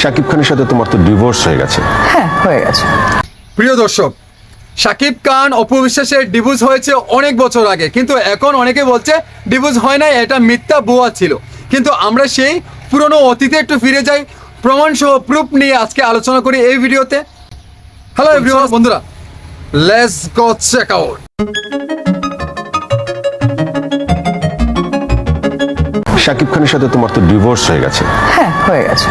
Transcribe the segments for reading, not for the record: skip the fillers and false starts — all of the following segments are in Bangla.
শাকিব খানের সাথে তোমার তো ডিভোর্স হয়ে গেছে। হ্যাঁ, হয়ে গেছে। প্রিয় দর্শক, শাকিব খান অপু বিশ্বাসের ডিভোর্স হয়েছে অনেক বছর আগে, কিন্তু এখন অনেকে বলছে ডিভোর্স হয় না, এটা মিথ্যা বুয়া ছিল। কিন্তু আমরা সেই পুরনো অতীতে একটু ফিরে যাই, প্রমাণ সহ প্রুফ নিয়ে আজকে আলোচনা করি এই ভিডিওতে। হ্যালো এভরিওয়ান, বন্ধুরা, let's go check out. Shakib খানের সাথে তোমার তো ডিভোর্স হয়ে গেছে। হ্যাঁ, হয়ে গেছে।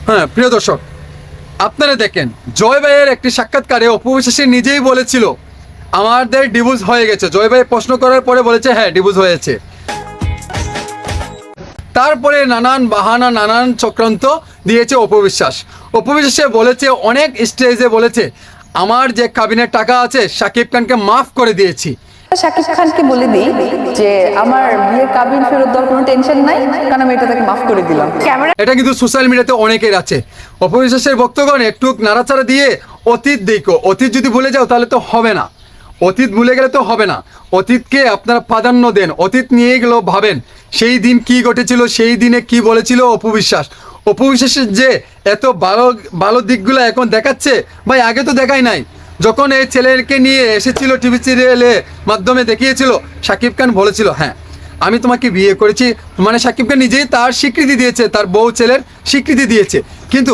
হ্যাঁ প্রিয় দর্শক, আপনারা দেখেন জয় ভাইয়ের একটি সাক্ষাৎকারে অপু বিশ্বাস নিজেই বলেছিল আমাদের ডিভোর্স হয়ে গেছে। জয় ভাই প্রশ্ন করার পরে বলেছে হ্যাঁ ডিভোর্স হয়েছে। তারপরে নানান বাহানা, নানান চক্রান্ত দিয়েছে অপু বিশ্বাস। অপু বিশ্বাসে বলেছে, অনেক স্টেজে বলেছে, আমার যে কাবিনের টাকা আছে শাকিব খানকে মাফ করে দিয়েছি। শাকিব খানকে বলে দিই যে আমার বিয়ের কাবিন ফেরত দেওয়ার কোনো টেনশন নাই, কারণ আমি এটা তাকে মাফ করে দিলাম। এটা কিন্তু সোশ্যাল মিডিয়াতে অনেকের আছে। অপু বিশ্বাসের ভক্তগণ একটু নাড়াচাড়া দিয়ে অতীত দেখো, অতীত যদি ভুলে যাও তাহলে তো হবে না, অতীত ভুলে গেলে তো হবে না। অতীতকে আপনারা প্রাধান্য দেন, অতীত নিয়ে গেলেও ভাবেন সেই দিন কি ঘটেছিল, সেই দিনে কি বলেছিল অপু বিশ্বাস। অপু বিশ্বাসের যে এত ভালো ভালো দিকগুলো এখন দেখাচ্ছে, ভাই আগে তো দেখাই নাই। যখন এই ছেলেকে নিয়ে এসেছিল টিভি সিরিয়ালের মাধ্যমে দেখিয়েছিল, শাকিব খান বলেছিল হ্যাঁ আমি তোমাকে বিয়ে করেছি, মানে শাকিব খান নিজেই তার স্বীকৃতি দিয়েছে, তার বউ ছেলের স্বীকৃতি দিয়েছে। কিন্তু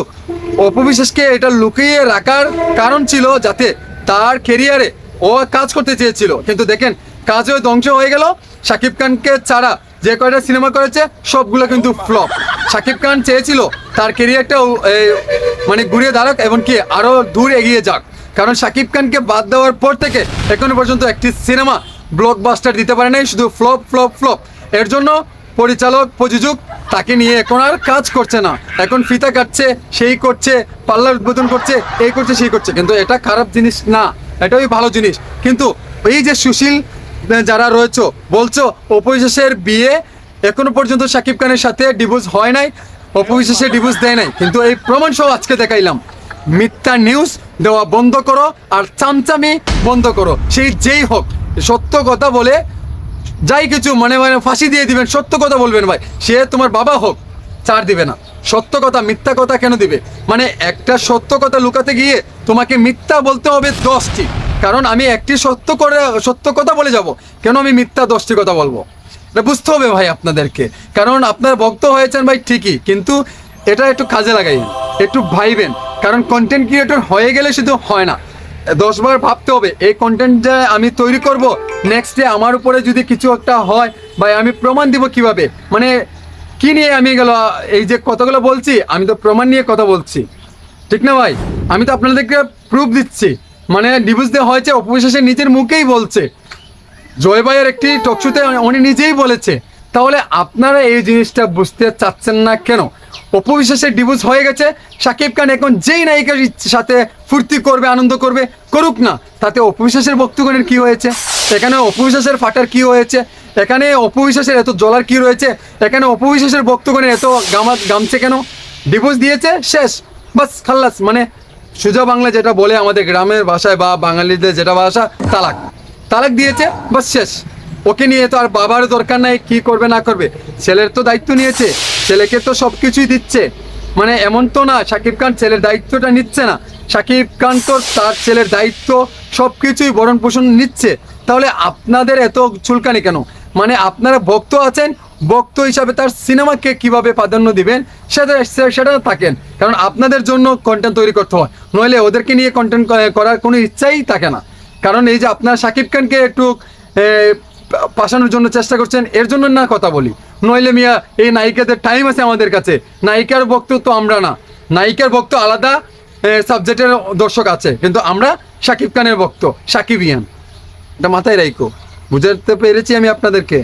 অপু বিশ্বাসকে এটা লুকিয়ে রাখার কারণ ছিল যাতে তার কেরিয়ারে ও কাজ করতে চেয়েছিল, কিন্তু দেখেন কাজও ধ্বংস হয়ে গেল। শাকিব খানকে ছাড়া যে কয়টা সিনেমা করেছে সবগুলো কিন্তু ফ্লপ। শাকিব খান চেয়েছিল তার কেরিয়ারটাও মানে ঘুরিয়ে দাঁড়াক এবং কি আরও দূর এগিয়ে যাক, কারণ শাকিব খানকে বাদ দেওয়ার পর থেকে এখনো পর্যন্ত একটি সিনেমা ব্লকবাস্টার দিতে পারে নাই, শুধু ফ্লপ ফ্লপ ফ্লপ। এর জন্য পরিচালক প্রযোজক তাকে নিয়ে এখন আর কাজ করছে না, এখন ফিতা কাটছে, সেই করছে, পার্লার উদ্বোধন করছে, এই করছে সেই করছে। কিন্তু এটা খারাপ জিনিস না, এটাই ভালো জিনিস। কিন্তু এই যে সুশীল যারা রয়েছে বলছো অপু বিশ্বাসের বিয়ে এখনো পর্যন্ত শাকিব খানের সাথে ডিভোর্স হয় নাই, অপু বিশ্বাসের ডিভোর্স দেয় নাই, কিন্তু এই প্রমাণ সহ আজকে দেখাইলাম। মিথ্যা নিউজ দেওয়া বন্ধ করো আর চামচামি বন্ধ করো। সেই যেই হোক সত্য কথা বলে যাই কিছু মানে মানে ফাঁসি দিয়ে দিবেন, সত্য কথা বলবেন ভাই, সে তোমার বাবা হোক, ছাড় দিবে না। সত্য কথা মিথ্যা কথা কেন দিবে? মানে একটা সত্য কথা লুকাতে গিয়ে তোমাকে মিথ্যা বলতে হবে 10টি, কারণ আমি একটি সত্য কথা বলে যাব, কেন আমি মিথ্যা 10টি কথা বলবো? এটা বুঝতে হবে ভাই আপনাদেরকে, কারণ আপনার ভক্ত হয়েছেন ভাই ঠিকই, কিন্তু এটা একটু কাজে লাগাইন, একটু ভাইবেন, কারণ কন্টেন্ট ক্রিয়েটর হয়ে গেলে শুধু হয় না, 10 বার ভাবতে হবে এই কন্টেন্ট যে আমি তৈরি করব, নেক্সট ডে আমার উপরে যদি কিছু একটা হয় ভাই আমি প্রমাণ দিব কিভাবে, মানে কি নিয়ে আমি গেল এই যে কতগুলো বলছি, আমি তো প্রমাণ নিয়ে কথা বলছি, ঠিক না ভাই? আমি তো আপনাদেরকে প্রুফ দিচ্ছি, মানে ডিভোর্স দেওয়া হয়েছে অপু বিশ্বাসের নিজের মুখেই বলছে, জয় ভাইয়ের একটি টকশোতে উনি নিজেই বলেছে। তাহলে আপনারা এই জিনিসটা বুঝতে চাচ্ছেন না কেন? অপু বিশ্বাসের ডিভোর্স হয়ে গেছে, শাকিব খান এখন যেই নায়িকার সাথে ফুর্তি করবে, আনন্দ করবে, করুক না, তাতে অপু বিশ্বাসের ভক্তগণের কি হয়েছে? এখানে অপু বিশ্বাসের ফাটার কি হয়েছে? এখানে অপু বিশ্বাসের এত জ্বলার কি রয়েছে? এখানে অপু বিশ্বাসের ভক্তগণের এত গামছে কেন? ডিভোর্স দিয়েছে, শেষ, বাস খাল্লাস, মানে সোজা বাংলা যেটা বলে আমাদের গ্রামের ভাষায় বা বাঙালিদের যেটা ভাষা, তালাক। তালাক দিয়েছে, বাস শেষ। ওকে নিয়ে তো আর বাবার দরকার নাই, কি করবে না করবে, ছেলের তো দায়িত্ব নিয়েছে, ছেলেকে তো সব কিছুই দিচ্ছে। মানে এমন তো না শাকিব খান ছেলের দায়িত্বটা নিচ্ছে না, শাকিব খান তো তার ছেলের দায়িত্ব সব কিছুই ভরণ পোষণ নিচ্ছে। তাহলে আপনাদের এত চুলকানি কেন? মানে আপনারা ভক্ত আছেন, ভক্ত হিসাবে তার সিনেমাকে কিভাবে প্রাধান্য দিবেন সেটা থাকেন, কারণ আপনাদের জন্য কন্টেন্ট তৈরি করতে হয়, নইলে ওদেরকে নিয়ে কন্টেন্ট করার কোনো ইচ্ছাই থাকে না। কারণ এই যে আপনারা শাকিব খানকে একটু পাশানোর জন্য চেষ্টা করছেন, এর জন্য না কথা বলি, নইলে মিয়া এই নায়িকাদের টাইম আছে আমাদের কাছে, নায়িকার ভক্ত তো আমরা না, নায়িকার ভক্ত আলাদা সাবজেক্টের দর্শক আছে, কিন্তু আমরা শাকিব খানের ভক্ত, সাকিবিয়ান, এটা মাথায় রাখো। বুঝাতে পেরেছি আমি আপনাদেরকে?